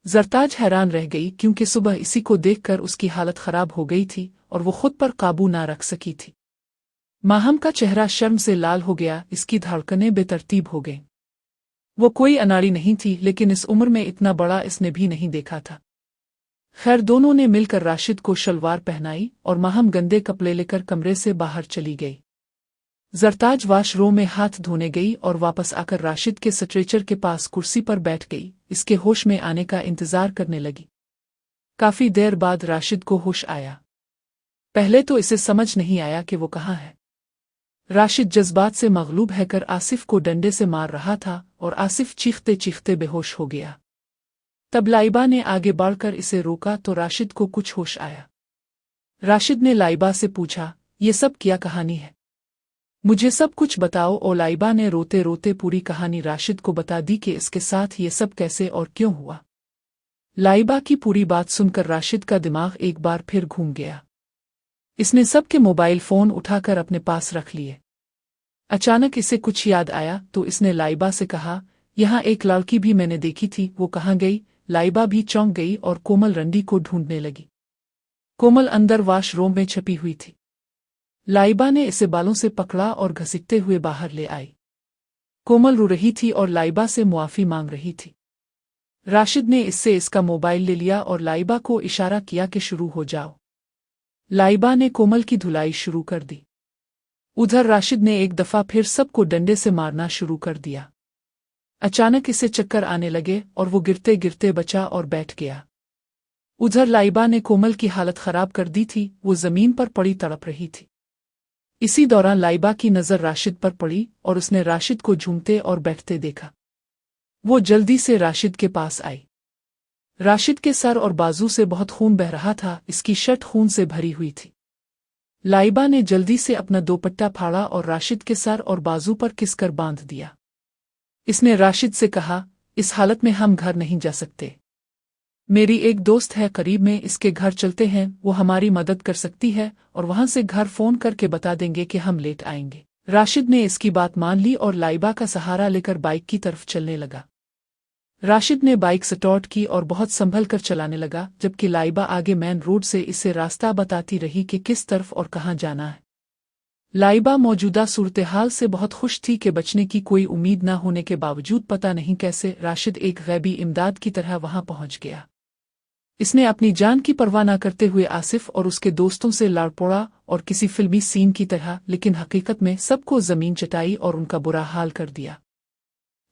ज़रताज हैरान रह गई क्योंकि सुबह इसी को देखकर उसकी हालत खराब हो गई थी और वो खुद पर काबू ना रख सकी थी। माहम का चेहरा शर्म से लाल हो गया, इसकी धड़कनें बेतरतीब हो गईं। वो कोई अनाड़ी नहीं थी, लेकिन इस उम्र में इतना बड़ा इसने भी नहीं देखा था। खैर, दोनों ने मिलकर राशिद को शलवार पहनाई और माहम गंदे कपड़े लेकर कमरे से बाहर चली गई। ज़रताज वाशरूम में हाथ धोने गई और वापस आकर राशिद के स्ट्रेचर के पास कुर्सी पर बैठ गई, इसके होश में आने का इंतजार करने लगी। काफी देर बाद राशिद को होश आया। पहले तो इसे समझ नहीं आया कि वो कहाँ है। राशिद जज्बात से मगलूब होकर आसिफ को डंडे से मार रहा था और आसिफ चीखते चीखते बेहोश हो गया। तब लाइबा ने आगे बढ़कर इसे रोका तो राशिद को कुछ होश आया। राशिद ने लाइबा से पूछा, ये सब क्या कहानी है? मुझे सब कुछ बताओ। और लाइबा ने रोते रोते पूरी कहानी राशिद को बता दी कि इसके साथ ये सब कैसे और क्यों हुआ। लाइबा की पूरी बात सुनकर राशिद का दिमाग एक बार फिर घूम गया। इसने सबके मोबाइल फोन उठाकर अपने पास रख लिए। अचानक इसे कुछ याद आया तो इसने लाइबा से कहा, यहाँ एक लड़की भी मैंने देखी थी, वो कहाँ गई? लाइबा भी चौंक गई और कोमल रंडी को ढूंढने लगी। कोमल अंदर वॉशरूम में छपी हुई थी। लाइबा ने इसे बालों से पकड़ा और घसीटते हुए बाहर ले आई। कोमल रो रही थी और लाइबा से मुआफी मांग रही थी। राशिद ने इससे इसका मोबाइल ले लिया और लाइबा को इशारा किया कि शुरू हो जाओ। लाइबा ने कोमल की धुलाई शुरू कर दी। उधर राशिद ने एक दफा फिर सबको डंडे से मारना शुरू कर दिया। अचानक इसे चक्कर आने लगे और वो गिरते गिरते बचा और बैठ गया। उधर लाइबा ने कोमल की हालत खराब कर दी थी, वो जमीन पर पड़ी तड़प रही थी। इसी दौरान लाइबा की नज़र राशिद पर पड़ी और उसने राशिद को झूमते और बैठते देखा। वो जल्दी से राशिद के पास आई। राशिद के सर और बाजू से बहुत खून बह रहा था, इसकी शर्ट खून से भरी हुई थी। लाइबा ने जल्दी से अपना दोपट्टा फाड़ा और राशिद के सर और बाजू पर किसकर बांध दिया। इसने राशिद से कहा, इस हालत में हम घर नहीं जा सकते। मेरी एक दोस्त है करीब में, इसके घर चलते हैं, वो हमारी मदद कर सकती है और वहां से घर फोन करके बता देंगे कि हम लेट आएंगे। राशिद ने इसकी बात मान ली और लाइबा का सहारा लेकर बाइक की तरफ चलने लगा। राशिद ने बाइक स्टार्ट की और बहुत संभल कर चलाने लगा, जबकि लाइबा आगे मेन रोड से इसे रास्ता बताती रही कि किस तरफ और कहाँ जाना है। लाइबा मौजूदा सूरत-ए-हाल से बहुत खुश थी कि बचने की कोई उम्मीद न होने के बावजूद पता नहीं कैसे राशिद एक गैबी इमदाद की तरह वहां पहुंच गया। इसने अपनी जान की परवाह न करते हुए आसिफ और उसके दोस्तों से लड़ पड़ा और किसी फिल्मी सीन की तरह, लेकिन हकीकत में सबको जमीन चटाई और उनका बुरा हाल कर दिया।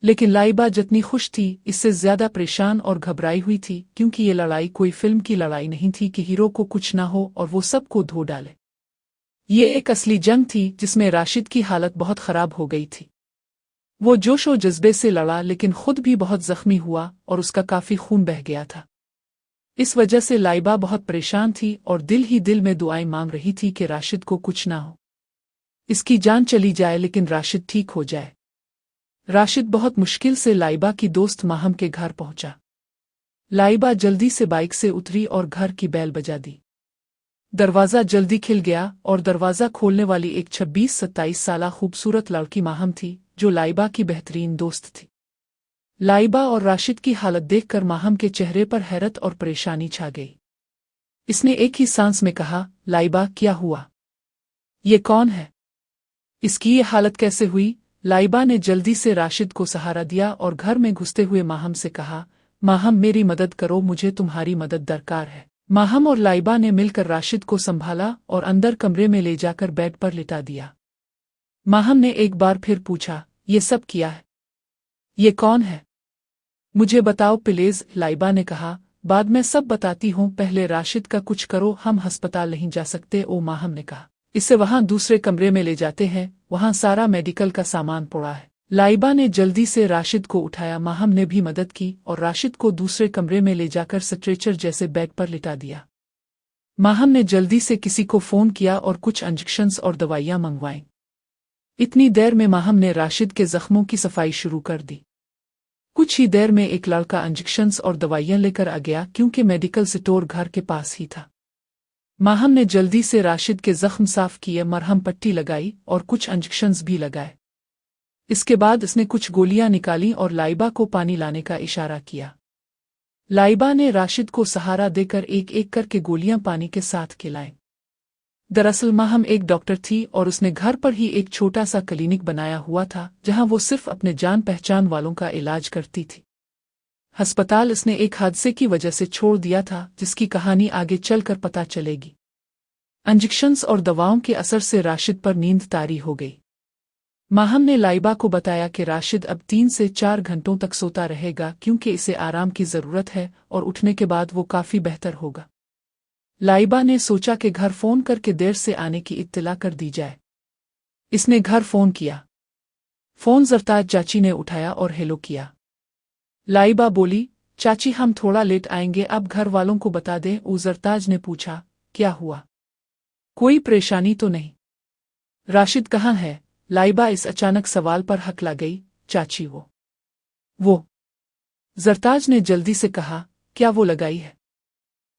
लेकिन लाइबा जितनी खुश थी, इससे ज्यादा परेशान और घबराई हुई थी, क्योंकि ये लड़ाई कोई फिल्म की लड़ाई नहीं थी कि हीरो को कुछ ना हो और वो सबको धो डाले। ये एक असली जंग थी जिसमें राशिद की हालत बहुत खराब हो गई थी। वो जोश और जज्बे से लड़ा, लेकिन खुद भी बहुत जख्मी हुआ और उसका काफी खून बह गया था। इस वजह से लाइबा बहुत परेशान थी और दिल ही दिल में दुआएं मांग रही थी कि राशिद को कुछ ना हो, इसकी जान चली जाए लेकिन राशिद ठीक हो जाए। राशिद बहुत मुश्किल से लाइबा की दोस्त माहम के घर पहुंचा। लाइबा जल्दी से बाइक से उतरी और घर की बेल बजा दी। दरवाज़ा जल्दी खिल गया और दरवाज़ा खोलने वाली एक 26-27 साला खूबसूरत लड़की माहम थी, जो लाइबा की बेहतरीन दोस्त थी। लाइबा और राशिद की हालत देखकर माहम के चेहरे पर हैरत और परेशानी छा गई। इसने एक ही सांस में कहा, लाइबा क्या हुआ? ये कौन है? इसकी ये हालत कैसे हुई? लाइबा ने जल्दी से राशिद को सहारा दिया और घर में घुसते हुए माहम से कहा, माहम मेरी मदद करो, मुझे तुम्हारी मदद दरकार है। माहम और लाइबा ने मिलकर राशिद को संभाला और अंदर कमरे में ले जाकर बेड पर लिटा दिया। माहम ने एक बार फिर पूछा, ये सब किया है? ये कौन है? मुझे बताओ प्लीज, लाइबा ने कहा। बाद में सब बताती हूँ, पहले राशिद का कुछ करो, हम अस्पताल नहीं जा सकते। ओ माहम ने कहा, इसे वहां दूसरे कमरे में ले जाते हैं, वहां सारा मेडिकल का सामान पड़ा है। लाइबा ने जल्दी से राशिद को उठाया, माहम ने भी मदद की और राशिद को दूसरे कमरे में ले जाकर स्ट्रेचर जैसे बेड पर लिटा दिया। माहम ने जल्दी से किसी को फोन किया और कुछ इंजेक्शंस और दवाइयां मंगवाईं। इतनी देर में माहम ने राशिद के जख्मों की सफाई शुरू कर दी। कुछ ही देर में एक लड़का इंजेक्शंस और दवाइयां लेकर आ गया, क्योंकि मेडिकल स्टोर घर के पास ही था। माहम ने जल्दी से राशिद के जख्म साफ किए, मरहम पट्टी लगाई और कुछ इंजेक्शंस भी लगाए। इसके बाद उसने कुछ गोलियां निकाली और लाइबा को पानी लाने का इशारा किया। लाइबा ने राशिद को सहारा देकर एक एक करके गोलियां पानी के साथ खिलाई। दरअसल माहम एक डॉक्टर थी और उसने घर पर ही एक छोटा सा क्लिनिक बनाया हुआ था जहां वो सिर्फ अपने जान पहचान वालों का इलाज करती थी। अस्पताल इसने एक हादसे की वजह से छोड़ दिया था जिसकी कहानी आगे चलकर पता चलेगी। इंजेक्शंस और दवाओं के असर से राशिद पर नींद तारी हो गई। माहम ने लाइबा को बताया कि राशिद अब 3 से 4 घंटों तक सोता रहेगा क्योंकि इसे आराम की ज़रूरत है और उठने के बाद वो काफ़ी बेहतर होगा। लाइबा ने सोचा कि घर फ़ोन करके देर से आने की इत्तला कर दी जाए। इसने घर फ़ोन किया। फ़ोन ज़रताज चाची ने उठाया और हेलो किया। लाइबा बोली, चाची हम थोड़ा लेट आएंगे, अब घर वालों को बता दें। ज़रताज ने पूछा, क्या हुआ, कोई परेशानी तो नहीं? राशिद कहाँ है? लाइबा इस अचानक सवाल पर हकला गई। चाची वो ज़रताज ने जल्दी से कहा, क्या वो लगाई है?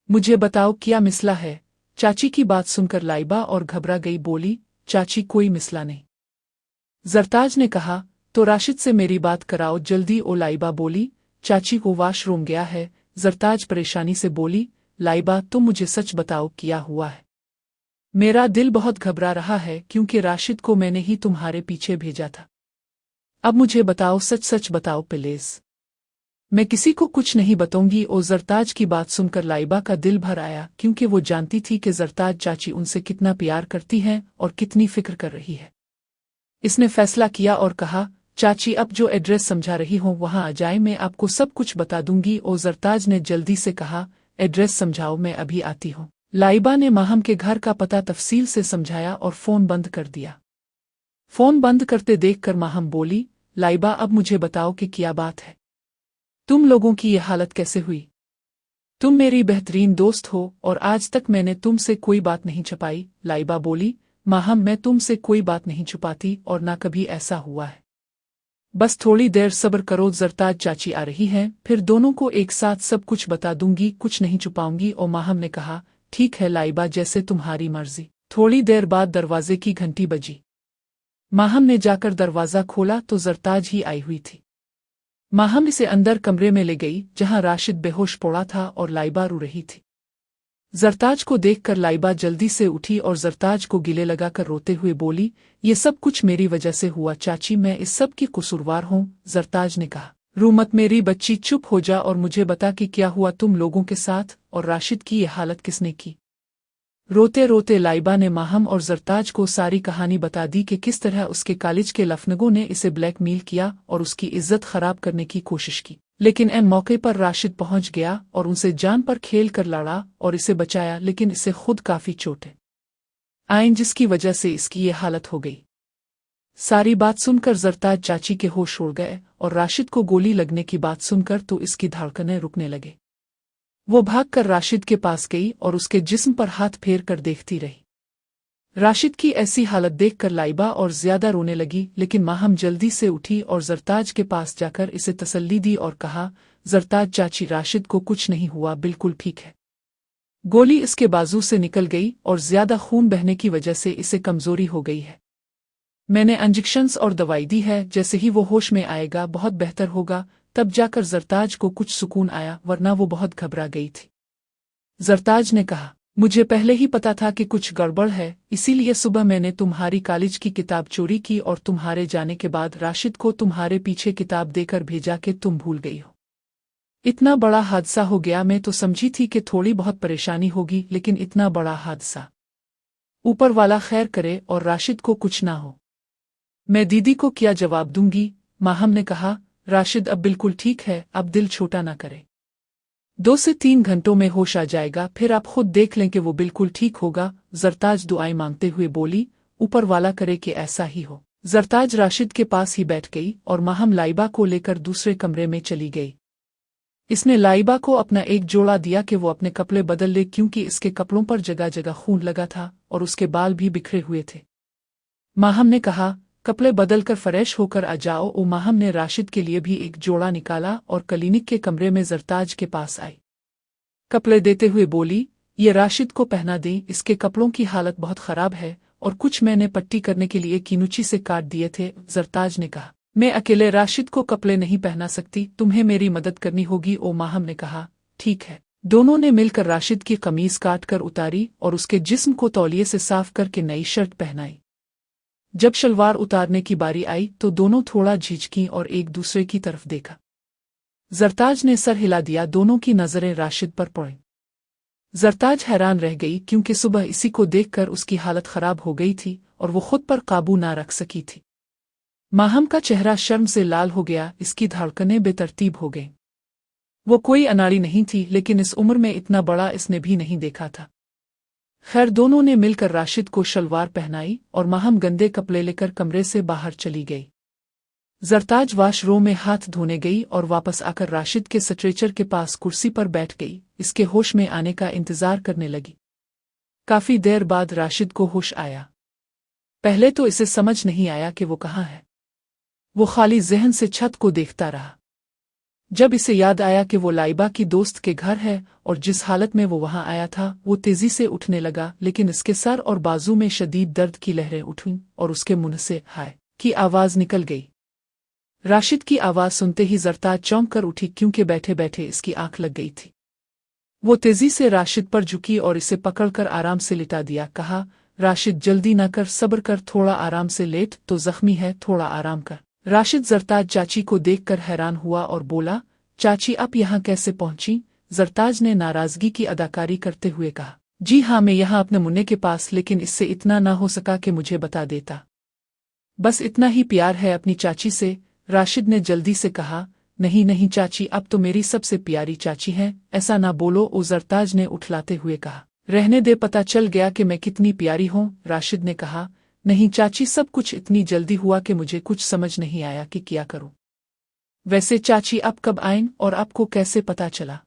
मुझे बताओ क्या मिसला है? चाची की बात सुनकर लाइबा और घबरा गई, बोली, चाची कोई मिसला नहीं। ज़रताज ने कहा, तो राशिद से मेरी बात कराओ जल्दी। लाइबा बोली, चाची को वॉशरूम गया है। ज़रताज परेशानी से बोली, लाइबा तुम मुझे सच बताओ क्या हुआ है? मेरा दिल बहुत घबरा रहा है क्योंकि राशिद को मैंने ही तुम्हारे पीछे भेजा था। अब मुझे बताओ, सच सच बताओ प्लीज। मैं किसी को कुछ नहीं बताऊंगी। ज़रताज की बात सुनकर लाइबा का दिल भर आया क्योंकि वो जानती थी कि ज़रताज चाची उनसे कितना प्यार करती हैं और कितनी फिक्र कर रही है। इसने फैसला किया और कहा, चाची अब जो एड्रेस समझा रही हो वहां आ जाए, मैं आपको सब कुछ बता दूंगी। ज़रताज ने जल्दी से कहा, एड्रेस समझाओ, मैं अभी आती हूँ। लाइबा ने माहम के घर का पता तफसील से समझाया और फ़ोन बंद कर दिया। फ़ोन बंद करते देखकर माहम बोली, लाइबा अब मुझे बताओ कि क्या बात है? तुम लोगों की ये हालत कैसे हुई? तुम मेरी बेहतरीन दोस्त हो और आज तक मैंने तुमसे कोई बात नहीं छुपाई। लाइबा बोली, माहम मैं तुमसे कोई बात नहीं छुपाती और ना कभी ऐसा हुआ है। बस थोड़ी देर सब्र करो, ज़रताज चाची आ रही हैं, फिर दोनों को एक साथ सब कुछ बता दूंगी, कुछ नहीं छुपाऊंगी। माहम ने कहा, ठीक है लाइबा, जैसे तुम्हारी मर्जी। थोड़ी देर बाद दरवाजे की घंटी बजी। माहम ने जाकर दरवाज़ा खोला तो ज़रताज ही आई हुई थी। माहम इसे अंदर कमरे में ले गई जहां राशिद बेहोश पड़ा था और लाइबा रो रही थी। ज़रताज को देखकर लाइबा जल्दी से उठी और ज़रताज को गिले लगाकर रोते हुए बोली, ये सब कुछ मेरी वजह से हुआ चाची, मैं इस सब की कसूरवार हूँ। ज़रताज ने कहा, रो मत मेरी बच्ची, चुप हो जा और मुझे बता कि क्या हुआ तुम लोगों के साथ और राशिद की ये हालत किसने की? रोते रोते लाइबा ने माहम और ज़रताज को सारी कहानी बता दी कि किस तरह उसके कॉलेज के लफनगों ने इसे ब्लैकमेल किया और उसकी इज्जत खराब करने की कोशिश की, लेकिन ऐन मौके पर राशिद पहुंच गया और उनसे जान पर खेल कर लड़ा और इसे बचाया, लेकिन इसे खुद काफ़ी चोटें आईं जिसकी वजह से इसकी ये हालत हो गई। सारी बात सुनकर ज़रताज चाची के होश उड़ गए और राशिद को गोली लगने की बात सुनकर तो इसकी धड़कनें रुकने लगे। वो भागकर राशिद के पास गई और उसके जिस्म पर हाथ फेर कर देखती रही। राशिद की ऐसी हालत देखकर लाइबा और ज्यादा रोने लगी, लेकिन माहम जल्दी से उठी और ज़रताज के पास जाकर इसे तसल्ली दी और कहा, ज़रताज चाची राशिद को कुछ नहीं हुआ, बिल्कुल ठीक है। गोली इसके बाजू से निकल गई और ज्यादा खून बहने की वजह से इसे कमजोरी हो गई है। मैंने इंजेक्शंस और दवाई दी है, जैसे ही वो होश में आएगा बहुत बेहतर होगा। तब जाकर ज़रताज को कुछ सुकून आया, वरना वो बहुत घबरा गई थी। ज़रताज ने कहा, मुझे पहले ही पता था कि कुछ गड़बड़ है, इसीलिए सुबह मैंने तुम्हारी कॉलेज की किताब चोरी की और तुम्हारे जाने के बाद राशिद को तुम्हारे पीछे किताब देकर भेजा कि तुम भूल गई हो। इतना बड़ा हादसा हो गया, मैं तो समझी थी कि थोड़ी बहुत परेशानी होगी, लेकिन इतना बड़ा हादसा। ऊपर वाला खैर करे और राशिद को कुछ ना हो। मैं दीदी को क्या जवाब दूंगी? माहम ने कहा, राशिद अब बिल्कुल ठीक है, अब दिल छोटा ना करे। 2 से 3 घंटों में होश आ जाएगा, फिर आप खुद देख लें कि वो बिल्कुल ठीक होगा। ज़रताज दुआएं मांगते हुए बोली, ऊपर वाला करे कि ऐसा ही हो। ज़रताज राशिद के पास ही बैठ गई और माहम लाइबा को लेकर दूसरे कमरे में चली गई। इसने लाइबा को अपना एक जोड़ा दिया कि वो अपने कपड़े बदल ले, क्योंकि इसके कपड़ों पर जगह जगह खून लगा था और उसके बाल भी बिखरे हुए थे। माहम ने कहा, कपड़े बदलकर फ्रेश होकर आ जाओ। माहम ने राशिद के लिए भी एक जोड़ा निकाला और क्लिनिक के कमरे में ज़रताज के पास आई। कपड़े देते हुए बोली, ये राशिद को पहना दें, इसके कपड़ों की हालत बहुत खराब है और कुछ मैंने पट्टी करने के लिए कीनुची से काट दिए थे। ज़रताज ने कहा, मैं अकेले राशिद को कपड़े नहीं पहना सकती, तुम्हें मेरी मदद करनी होगी। माहम ने कहा, ठीक है। दोनों ने मिलकर राशिद की कमीज काट कर उतारी और उसके जिस्म को तौलिए से साफ करके नई शर्ट पहनाई। जब शलवार उतारने की बारी आई तो दोनों थोड़ा झिझकीं और एक दूसरे की तरफ देखा। जरताज ने सर हिला दिया, दोनों की नजरें राशिद पर पड़ी। जरताज हैरान रह गई क्योंकि सुबह इसी को देखकर उसकी हालत खराब हो गई थी और वो खुद पर काबू ना रख सकी थी। माहम का चेहरा शर्म से लाल हो गया, इसकी धड़कनें बेतरतीब हो गईं। वो कोई अनाड़ी नहीं थी, लेकिन इस उम्र में इतना बड़ा इसने भी नहीं देखा था। खैर, दोनों ने मिलकर राशिद को शलवार पहनाई और माहम गंदे कपड़े लेकर कमरे से बाहर चली गई। जरताज वाशरूम में हाथ धोने गई और वापस आकर राशिद के स्ट्रेचर के पास कुर्सी पर बैठ गई। इसके होश में आने का इंतजार करने लगी। काफी देर बाद राशिद को होश आया। पहले तो इसे समझ नहीं आया कि वो कहाँ है। वो खाली जहन से छत को देखता रहा। जब इसे याद आया कि वो लाइबा की दोस्त के घर है और जिस हालत में वो वहां आया था, वो तेजी से उठने लगा, लेकिन इसके सर और बाजू में शदीद दर्द की लहरें उठीं और उसके मुंह से हाय की आवाज निकल गई। राशिद की आवाज सुनते ही जरताज चौंक कर उठी क्योंकि बैठे बैठे इसकी आंख लग गई थी। वो तेजी से राशिद पर झुकी और इसे पकड़कर आराम से लिटा दिया। कहा, राशिद जल्दी न कर, सब्र कर, थोड़ा आराम से लेट, तो जख्मी है, थोड़ा आराम कर। राशिद जरताज चाची को देखकर हैरान हुआ और बोला, चाची आप यहाँ कैसे पहुंची? जरताज ने नाराजगी की अदाकारी करते हुए कहा, जी हाँ, मैं यहाँ अपने मुन्ने के पास, लेकिन इससे इतना ना हो सका कि मुझे बता देता। बस इतना ही प्यार है अपनी चाची से। राशिद ने जल्दी से कहा, नहीं नहीं चाची, अब तो मेरी सबसे प्यारी चाची हैं, ऐसा ना बोलो। ओ जरताज ने उठलाते हुए कहा, रहने दे, पता चल गया कि मैं कितनी प्यारी हूँ। राशिद ने कहा, नहीं चाची, सब कुछ इतनी जल्दी हुआ कि मुझे कुछ समझ नहीं आया कि क्या करूं। वैसे चाची आप कब आएं और आपको कैसे पता चला?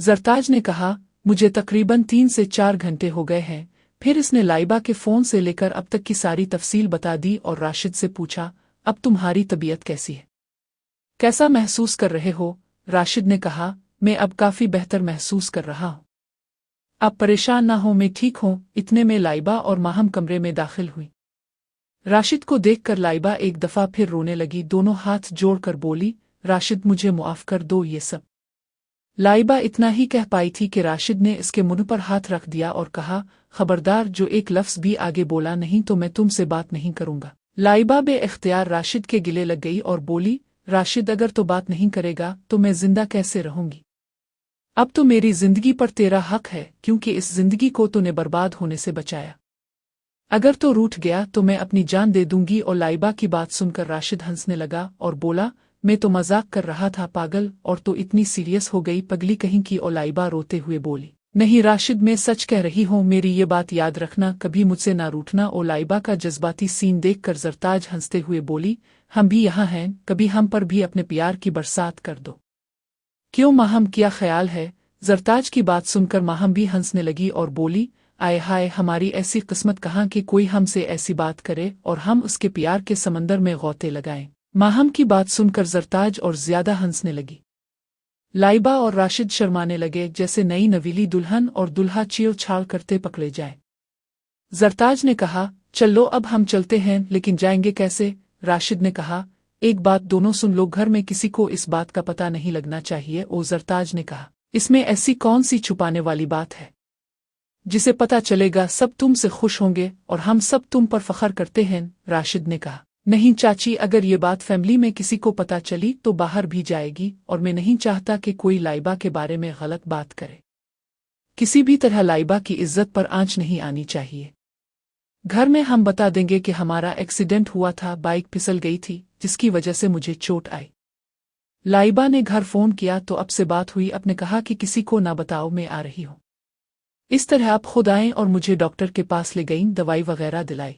जरताज ने कहा, मुझे तकरीबन 3 से 4 घंटे हो गए हैं। फिर इसने लाइबा के फोन से लेकर अब तक की सारी तफसील बता दी और राशिद से पूछा, अब तुम्हारी तबीयत कैसी है, कैसा महसूस कर रहे हो? राशिद ने कहा, मैं अब काफी बेहतर महसूस कर रहा हूं। आप परेशान ना हो, मैं ठीक हूं। इतने में लाइबा और माहम कमरे में दाखिल हुई। राशिद को देखकर लाइबा एक दफा फिर रोने लगी, दोनों हाथ जोड़कर बोली, राशिद मुझे मुआफ कर दो, ये सब। लाइबा इतना ही कह पाई थी कि राशिद ने इसके मुंह पर हाथ रख दिया और कहा, खबरदार, जो एक लफ्ज भी आगे बोला नहीं तो मैं तुमसे बात नहीं करूंगा। लाइबा बे-इख्तियार राशिद के गिले लग गई और बोली, राशिद अगर तो बात नहीं करेगा तो मैं जिंदा कैसे रहूंगी? अब तो मेरी जिंदगी पर तेरा हक है, क्योंकि इस जिंदगी को तूने बर्बाद होने से बचाया। अगर तो रूठ गया तो मैं अपनी जान दे दूंगी। और लाइबा की बात सुनकर राशिद हंसने लगा और बोला, मैं तो मजाक कर रहा था पागल, और तो इतनी सीरियस हो गई पगली कहीं की। और लाइबा रोते हुए बोली, नहीं राशिद, मैं सच कह रही हूँ, मेरी ये बात याद रखना, कभी मुझसे ना रूठना। और लाइबा का जज्बाती सीन देखकर जरताज हंसते हुए बोली, हम भी यहाँ हैं, कभी हम पर भी अपने प्यार की बरसात कर दो। क्यों माहम, क्या ख्याल है? जरताज की बात सुनकर माहम भी हंसने लगी और बोली, आए हाय, हमारी ऐसी किस्मत कहाँ कि कोई हमसे ऐसी बात करे और हम उसके प्यार के समंदर में गौते लगाएं। माहम की बात सुनकर जरताज और ज्यादा हंसने लगी। लाइबा और राशिद शर्माने लगे जैसे नई नवीली दुल्हन और दुल्हा चीड़ छाड़ करते पकड़े जाए। जरताज ने कहा, चलो अब हम चलते हैं, लेकिन जाएंगे कैसे? राशिद ने कहा, एक बात दोनों सुन लो, घर में किसी को इस बात का पता नहीं लगना चाहिए। ओ जरताज ने कहा, इसमें ऐसी कौन सी छुपाने वाली बात है? जिसे पता चलेगा सब तुमसे खुश होंगे और हम सब तुम पर फख्र करते हैं। राशिद ने कहा, नहीं चाची, अगर ये बात फैमिली में किसी को पता चली तो बाहर भी जाएगी और मैं नहीं चाहता कि कोई लाइबा के बारे में गलत बात करे। किसी भी तरह लाइबा की इज्जत पर आंच नहीं आनी चाहिए। घर में हम बता देंगे कि हमारा एक्सीडेंट हुआ था, बाइक फिसल गई थी जिसकी वजह से मुझे चोट आई। लाइबा ने घर फोन किया तो अब से बात हुई, अपने कहा कि किसी को ना बताओ, मैं आ रही हूँ। इस तरह आप खुद आएं और मुझे डॉक्टर के पास ले गईं, दवाई वगैरह दिलाई।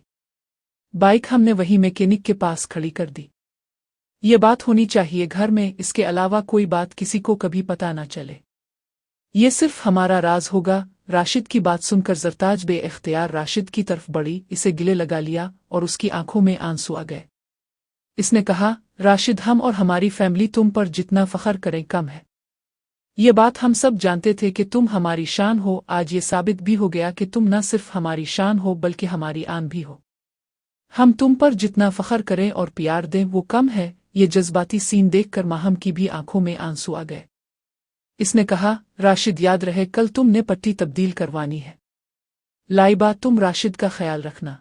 बाइक हमने वही मैकेनिक के पास खड़ी कर दी। ये बात होनी चाहिए घर में, इसके अलावा कोई बात किसी को कभी पता ना चले। ये सिर्फ हमारा राज होगा। राशिद की बात सुनकर जरताज बे-इख्तियार राशिद की तरफ बढ़ी, इसे गिले लगा लिया और उसकी आंखों में आंसू आ गए। इसने कहा, राशिद, हम और हमारी फैमिली तुम पर जितना फख्र करें कम है। ये बात हम सब जानते थे कि तुम हमारी शान हो। आज ये साबित भी हो गया कि तुम न सिर्फ हमारी शान हो बल्कि हमारी आन भी हो। हम तुम पर जितना फख्र करें और प्यार दें वो कम है। ये जज्बाती सीन देखकर माहम की भी आंखों में आंसू आ गए। इसने कहा, राशिद याद रहे कल तुमने पट्टी तब्दील करवानी है। लाइबा तुम राशिद का ख्याल रखना।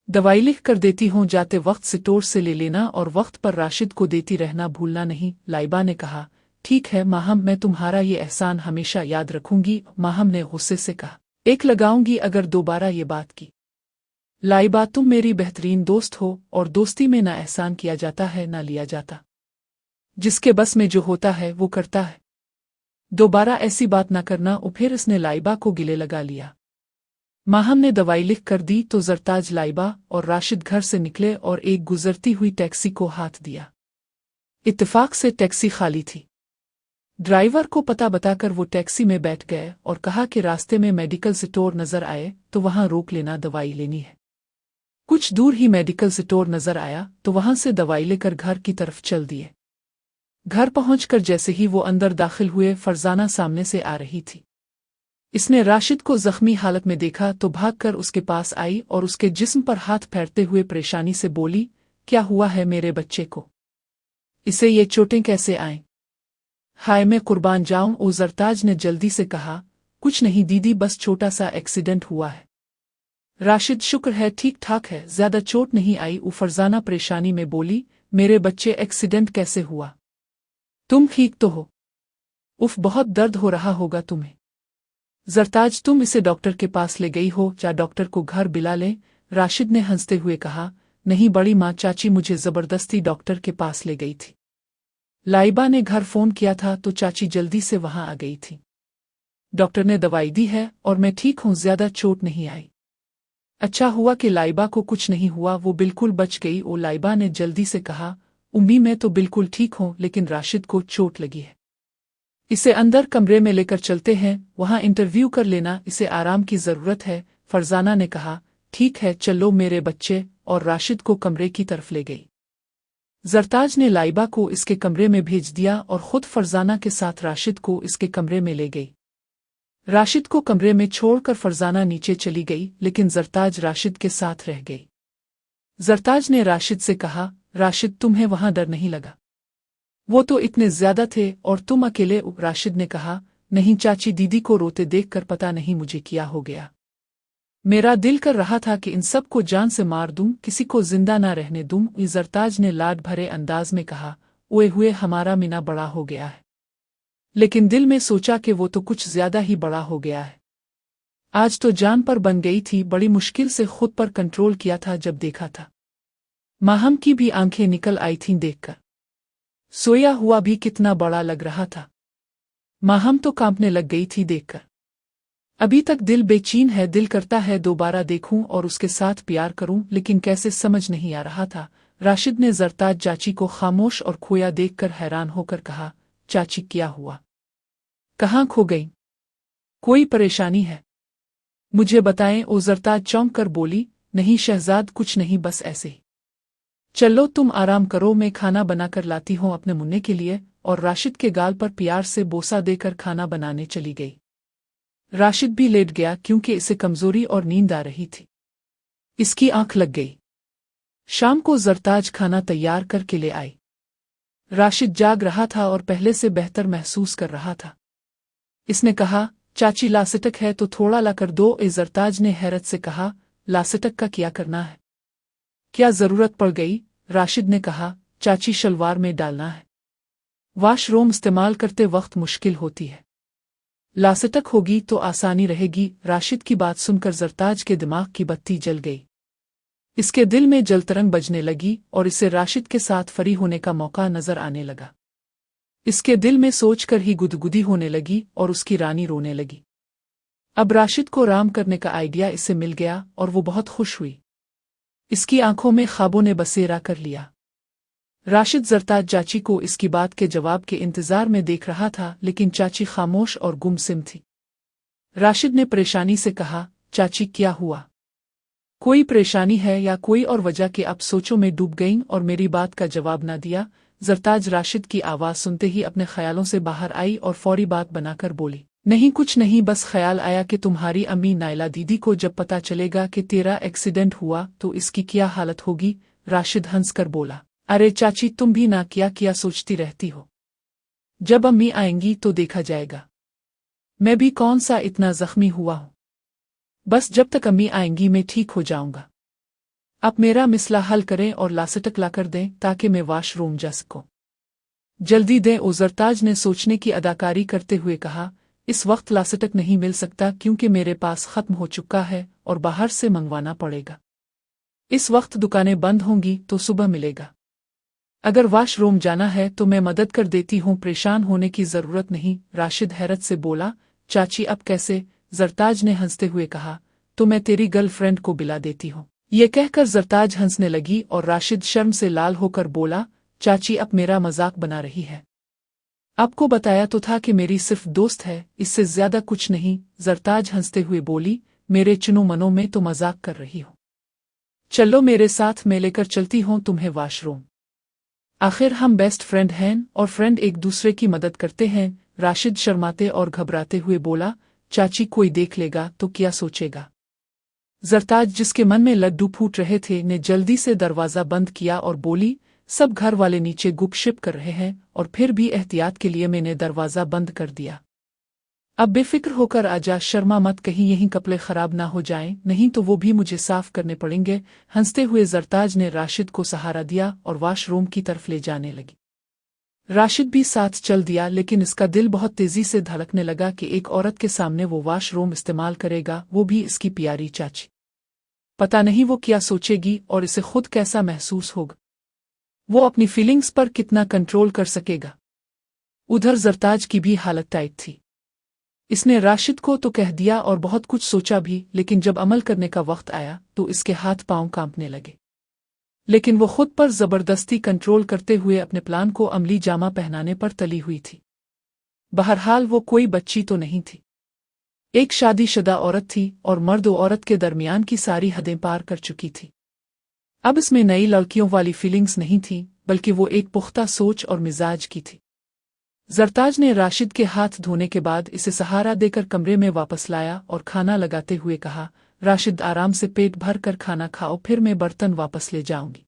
दवाई लिख कर देती हूँ, जाते वक्त स्टोर से ले लेना और वक्त पर राशिद को देती रहना भूलना नहीं। लाइबा ने कहा, ठीक है माहम, मैं तुम्हारा ये एहसान हमेशा याद रखूंगी। माहम ने गुस्से से कहा, एक लगाऊंगी अगर दोबारा ये बात की। लाइबा तुम मेरी बेहतरीन दोस्त हो और दोस्ती में ना एहसान किया जाता है ना लिया जाता। जिसके बस में जो होता है वो करता है। दोबारा ऐसी बात ना करना। और फिर इसने लाइबा को गिले लगा लिया। माहम ने दवाई लिख कर दी तो जरताज, लाइबा और राशिद घर से निकले और एक गुजरती हुई टैक्सी को हाथ दिया। इत्तेफाक से टैक्सी खाली थी। ड्राइवर को पता बताकर वो टैक्सी में बैठ गए और कहा कि रास्ते में मेडिकल स्टोर नजर आए तो वहां रोक लेना, दवाई लेनी है। कुछ दूर ही मेडिकल स्टोर नजर आया तो वहां से दवाई लेकर घर की तरफ चल दिए। घर पहुंचकर जैसे ही वो अंदर दाखिल हुए, फरजाना सामने से आ रही थी। इसने राशिद को जख्मी हालत में देखा तो भागकर उसके पास आई और उसके जिस्म पर हाथ फेरते हुए परेशानी से बोली, क्या हुआ है मेरे बच्चे को? इसे ये चोटें कैसे आईं? हाय मैं कुर्बान जाऊं। ओ जरताज ने जल्दी से कहा, कुछ नहीं दीदी, बस छोटा सा एक्सीडेंट हुआ है। राशिद, शुक्र है ठीक ठाक है, ज्यादा चोट नहीं आई। फरजाना परेशानी में बोली, मेरे बच्चे, एक्सीडेंट कैसे हुआ? तुम ठीक तो हो? उफ, बहुत दर्द हो रहा होगा तुम्हें। जरताज, तुम इसे डॉक्टर के पास ले गई हो, या डॉक्टर को घर बुला ले? राशिद ने हंसते हुए कहा, नहीं बड़ी माँ, चाची मुझे जबरदस्ती डॉक्टर के पास ले गई थी। लाइबा ने घर फोन किया था तो चाची जल्दी से वहां आ गई थी। डॉक्टर ने दवाई दी है और मैं ठीक हूं, ज्यादा चोट नहीं आई। अच्छा हुआ कि लाइबा को कुछ नहीं हुआ, वो बिल्कुल बच गई। ओ लाइबा ने जल्दी से कहा, उम्मी मैं तो बिल्कुल ठीक हूं, लेकिन राशिद को चोट लगी है। इसे अंदर कमरे में लेकर चलते हैं, वहां इंटरव्यू कर लेना, इसे आराम की जरूरत है। फरजाना ने कहा, ठीक है चलो मेरे बच्चे, और राशिद को कमरे की तरफ ले गई। जरताज ने लाइबा को इसके कमरे में भेज दिया और खुद फरजाना के साथ राशिद को इसके कमरे में ले गई। राशिद को कमरे में छोड़कर फरजाना नीचे चली गई, लेकिन जरताज राशिद के साथ रह गई। जरताज ने राशिद से कहा, राशिद तुम्हें वहां डर नहीं लगा? वो तो इतने ज्यादा थे और तुम अकेले। राशिद ने कहा, नहीं चाची, दीदी को रोते देखकर पता नहीं मुझे क्या हो गया। मेरा दिल कर रहा था कि इन सब को जान से मार दूं, किसी को जिंदा ना रहने दूं। जरताज ने लाड भरे अंदाज में कहा, ओए हुए हमारा मीना बड़ा हो गया है। लेकिन दिल में सोचा कि वो तो कुछ ज्यादा ही बड़ा हो गया है। आज तो जान पर बन गई थी, बड़ी मुश्किल से खुद पर कंट्रोल किया था जब देखा था। माहम की भी आंखें निकल आई थीं देखकर। सोया हुआ भी कितना बड़ा लग रहा था। माहम तो कांपने लग गई थी देखकर। अभी तक दिल बेचैन है, दिल करता है दोबारा देखूं और उसके साथ प्यार करूं, लेकिन कैसे समझ नहीं आ रहा था। राशिद ने जरताज चाची को खामोश और खोया देखकर हैरान होकर कहा, चाची क्या हुआ? कहाँ खो गई? कोई परेशानी है? मुझे बताएं। ओ जरताज चौंक कर बोली, नहीं शहजाद, कुछ नहीं, बस ऐसे ही। चलो तुम आराम करो, मैं खाना बनाकर लाती हूँ अपने मुन्ने के लिए। और राशिद के गाल पर प्यार से बोसा देकर खाना बनाने चली गई। राशिद भी लेट गया क्योंकि इसे कमजोरी और नींद आ रही थी। इसकी आंख लग गई। शाम को जरताज खाना तैयार करके ले आई। राशिद जाग रहा था और पहले से बेहतर महसूस कर रहा था। इसने कहा, चाची लासिटक है तो थोड़ा ला कर दो। जरताज ने हैरत से कहा, लासिटक का क्या करना है? क्या जरूरत पड़ गई? राशिद ने कहा, चाची शलवार में डालना है। वाशरूम इस्तेमाल करते वक्त मुश्किल होती है। लासिटक होगी तो आसानी रहेगी। राशिद की बात सुनकर जरताज के दिमाग की बत्ती जल गई। इसके दिल में जलतरंग बजने लगी और इसे राशिद के साथ फरी होने का मौका नजर आने लगा। इसके दिल में सोचकर ही गुदगुदी होने लगी और उसकी रानी रोने लगी। अब राशिद को राम करने का आइडिया इसे मिल गया और वो बहुत खुश हुई। इसकी आंखों में ख्वाबों ने बसेरा कर लिया। राशिद जरताज चाची को इसकी बात के जवाब के इंतजार में देख रहा था, लेकिन चाची खामोश और गुमसिम थी। राशिद ने परेशानी से कहा, चाची क्या हुआ? कोई परेशानी है या कोई और वजह कि आप सोचों में डूब गईं और मेरी बात का जवाब ना दिया? जरताज राशिद की आवाज सुनते ही अपने ख्यालों से बाहर आई और फौरी बात बनाकर बोली, नहीं कुछ नहीं, बस ख्याल आया कि तुम्हारी अम्मी नाइला दीदी को जब पता चलेगा कि तेरा एक्सीडेंट हुआ तो इसकी क्या हालत होगी। राशिद हंसकर बोला, अरे चाची तुम भी ना क्या सोचती रहती हो। जब अम्मी आएंगी तो देखा जाएगा। मैं भी कौन सा इतना जख्मी हुआ हूं। बस जब तक अम्मी आएंगी मैं ठीक हो जाऊंगा। आप मेरा मिसला हल करें और लासटक लाकर दें ताकि मैं वॉशरूम जा सकूं। जल्दी दें। ओज़रताज ने सोचने की अदाकारी करते हुए कहा, इस वक्त लासटक नहीं मिल सकता क्योंकि मेरे पास खत्म हो चुका है और बाहर से मंगवाना पड़ेगा। इस वक्त दुकानें बंद होंगी तो सुबह मिलेगा। अगर वॉशरूम जाना है तो मैं मदद कर देती हूँ, परेशान होने की जरूरत नहीं। राशिद हैरत से बोला, चाची अब कैसे? जरताज ने हंसते हुए कहा, तो मैं तेरी गर्लफ्रेंड को बिला देती हूँ। ये कहकर जरताज हंसने लगी और राशिद शर्म से लाल होकर बोला, चाची अब मेरा मजाक बना रही है। आपको बताया तो था कि मेरी सिर्फ दोस्त है, इससे ज्यादा कुछ नहीं। जरताज हंसते हुए बोली, मेरे चुनो मनों में तो मजाक कर रही हो। चलो मेरे साथ, मैं लेकर चलती हूँ तुम्हें वॉशरूम। आखिर हम बेस्ट फ्रेंड हैं और फ्रेंड एक दूसरे की मदद करते हैं। राशिद शर्माते और घबराते हुए बोला, चाची कोई देख लेगा तो क्या सोचेगा? जरताज जिसके मन में लड्डू फूट रहे थे ने जल्दी से दरवाज़ा बंद किया और बोली, सब घर वाले नीचे गुपशुप कर रहे हैं और फिर भी एहतियात के लिए मैंने दरवाज़ा बंद कर दिया। अब बेफिक्र होकर आजा, शर्मा मत, कहीं यहीं कपड़े खराब ना हो जाएं, नहीं तो वो भी मुझे साफ करने पड़ेंगे। हंसते हुए जरताज ने राशिद को सहारा दिया और वॉशरूम की तरफ ले जाने लगी। राशिद भी साथ चल दिया, लेकिन इसका दिल बहुत तेजी से धड़कने लगा कि एक औरत के सामने वो वॉशरूम इस्तेमाल करेगा, वो भी इसकी प्यारी चाची। पता नहीं वो क्या सोचेगी और इसे खुद कैसा महसूस होगा। वो अपनी फीलिंग्स पर कितना कंट्रोल कर सकेगा। उधर जरताज की भी हालत टाइट थी। इसने राशिद को तो कह दिया और बहुत कुछ सोचा भी, लेकिन जब अमल करने का वक्त आया तो इसके हाथ पांव कांपने लगे। लेकिन वो खुद पर जबरदस्ती कंट्रोल करते हुए अपने प्लान को अमली जामा पहनाने पर तली हुई थी। बहरहाल वो कोई बच्ची तो नहीं थी, एक शादीशुदा औरत थी और मर्द और औरत के दरमियान की सारी हदें पार कर चुकी थी। अब इसमें नई लड़कियों वाली फीलिंग्स नहीं थी, बल्कि वो एक पुख्ता सोच और मिजाज की थी। जरताज ने राशिद के हाथ धोने के बाद इसे सहारा देकर कमरे में वापस लाया और खाना लगाते हुए कहा, राशिद आराम से पेट भर कर खाना खाओ, फिर मैं बर्तन वापस ले जाऊंगी।